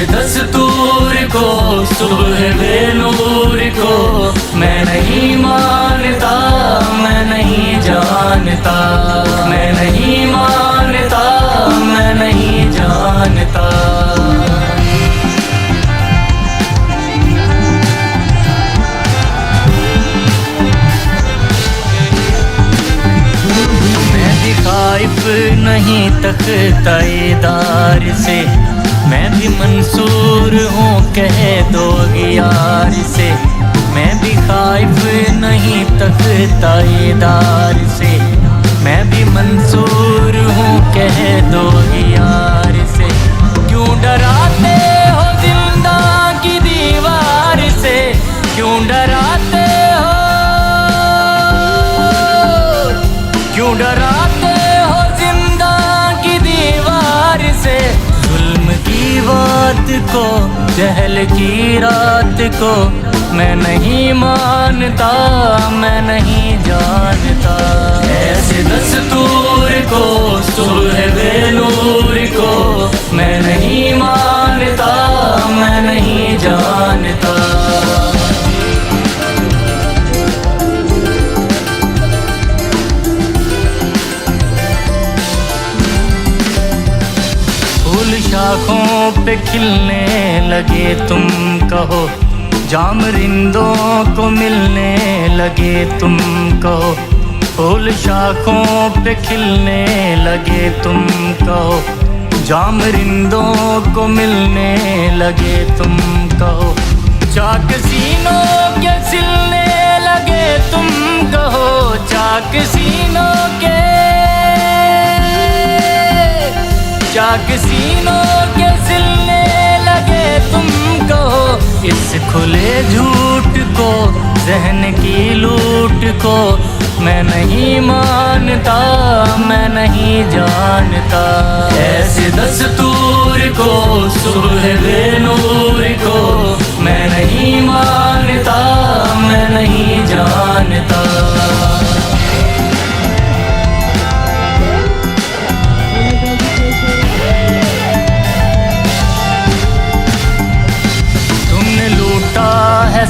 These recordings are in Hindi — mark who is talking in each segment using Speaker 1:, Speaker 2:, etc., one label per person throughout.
Speaker 1: ऐसे दस्तूर को सुबह बेनूर को मैं नहीं मानता, मैं नहीं जानता, मैं नहीं मानता, मैं नहीं जानता। मैं भी खाइफ नहीं तख्ताएदार से, मैं भी मंसूर हूँ कह दो यार से। मैं भी खाइफ नहीं तख्ताएदार से, मैं भी मंसूर हूँ कह दो यार से। क्यों डराते हो जिंदा की दीवार से, क्यों डराते हो, क्यों डराते हो जिंदा की दीवार से। जुल्म की बात को, जहल की रात को मैं नहीं मानता, मैं नहीं जानता। ऐसे दस्तूर को सुबह बेनूर को मैं नहीं मानता, मैं नहीं जानता। फूल शाखों पे खिलने लगे तुम कहो, जाम रिंदों को मिलने लगे तुम कहो। फूल शाखों पे खिलने लगे तुम कहो, जाम रिंदों को मिलने लगे तुम कहो। चाक सीनों के सिलने लगे तुम कहो, चाक सीनों के, चाक सीनों के सिलने लगे तुम कहो। इस खुले झूठ को, जहन की लूट को मैं नहीं मानता, मैं नहीं जानता। ऐसे दस्तूर को सुबह बेनूर को मैं नहीं मानता, मैं नहीं जानता।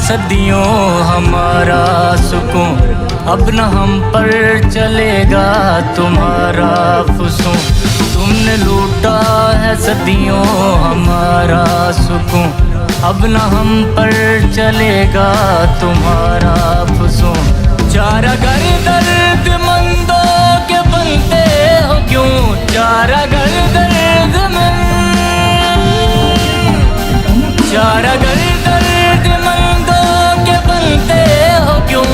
Speaker 1: सदियों हमारा सुकून, अब न हम पर चलेगा तुम्हारा फुसूं। तुमने लूटा है सदियों हमारा सुकून, अब न हम पर चलेगा तुम्हारा फुसूं। चारा घर दर्द मंदों के बनते हो क्यों, चारा घर दर्द मंद, चारा घर दर्द मंदों के बनते हो क्यों।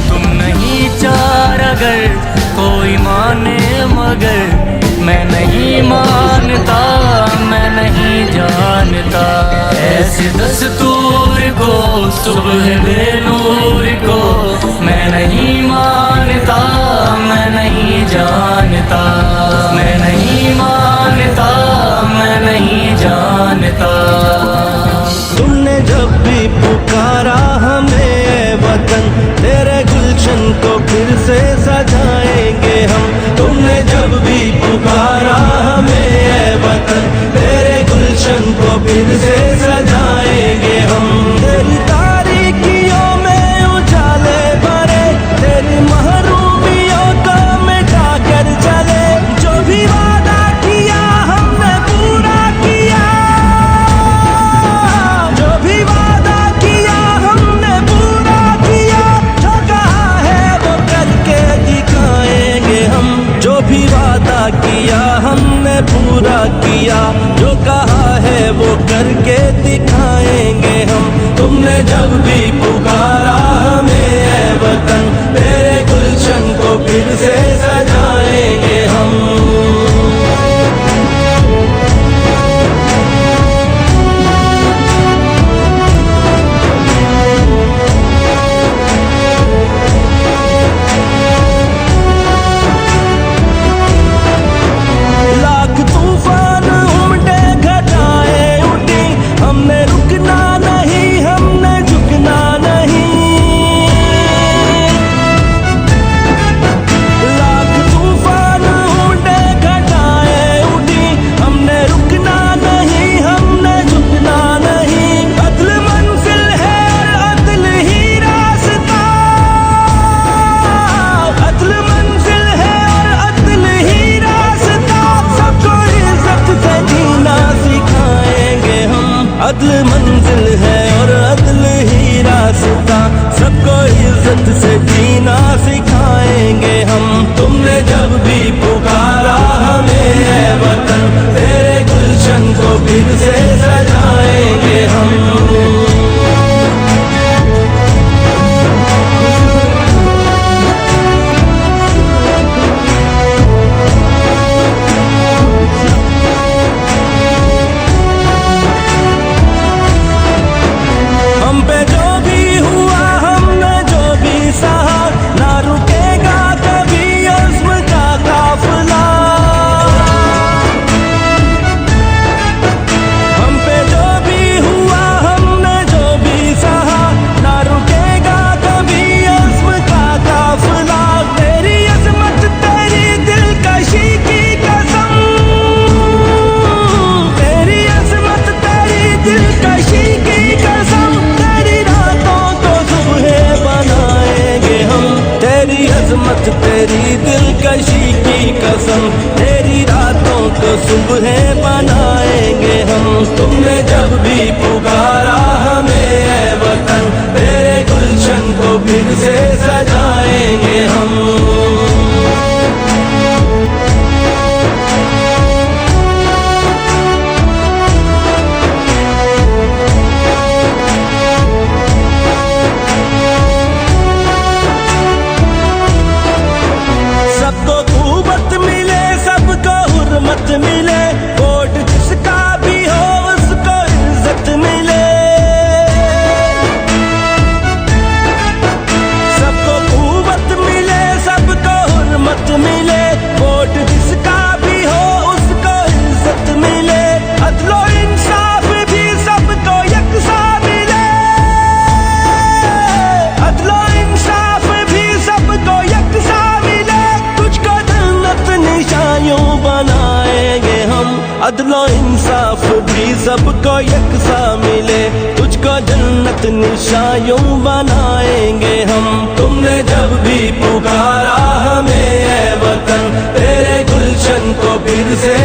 Speaker 1: तुम नहीं चार अगर कोई माने मगर मैं नहीं मानता, मैं नहीं जानता। ऐसे दस्तूर को सुबह बेनूर को मैं नहीं मानता, मैं नहीं जानता, मैं नहीं मानता, मैं नहीं जानता।
Speaker 2: तुमने जब भी पुकारा हमें वतन, तेरे गुलशन को फिर से सजाएंगे हम। तुमने जब भी पुकारा हमें वतन, तेरे गुलशन को फिर से सजाएंगे हम। तेरी तारीकियों में उजाले भरे, तेरी महरूमियों को मिटा कर चले। जो भी वादा किया हमने पूरा किया, जो भी वादा किया हमने पूरा किया। जो कहा है वो करके दिखाएंगे हम, जो भी वादा किया हमने पूरा किया। जो कहा है वो करके दिखाएंगे हम। तुमने जब भी पुकारा हमें वतन, तेरे गुलशन को फिर से सजाएंगे हम। लाख तूफान उमड़े घटाएं उठी, हमने रुकना नहीं, हमने झुकना नहीं। अदल मंजिल है और अदल ही रास्ता, सबको इज्जत से जीना सिखाएंगे हम। तुमने जब भी पुकारा हमें ऐ वतन, तेरे गुलशन को फिर से सजाएंगे हम। हम पे जो भी हुआ, हमने जो भी सहा, ना रुकेगा कभी अज़्म का काफिला। हम पे जो भी हुआ, हमने जो भी सहा, ना रुकेगा कभी अज़्म का काफिला। तेरी अज़मत तेरी दिलकशी की कसम, तेरी अज़मत तेरी दिलकशी की कसम, तेरी रातों को सुबह बनाएंगे हम। तेरी अज़मत तेरी दिलकशी की कसम, तेरी रातों को सुबह बनाएंगे हम। तुमने जब भी पुकारा हमें ऐ वतन, तेरे गुलशन को फिर से सजाएंगे हम। सबको कुव्वत मिले, सबको हुर्मत मिले, वोट जिसका भी हो उसको इज्जत मिले। सबको कुव्वत मिले, सबको हुर्मत मिले, वोट जिसका भी हो उसको इज्जत मिले। अदलो इंसाफ भी सबको यकसा मिले, अदलो इंसाफ भी सबको यकसा मिले। तुझको जन्नत निशानियों बनाएंगे हम, अदलो इंसाफ भी सबको यकसा मिले। तुझको जन्नत निशानियों बनाएंगे हम। तुमने जब भी पुकारा हमें ऐ वतन, तेरे गुलशन को फिर से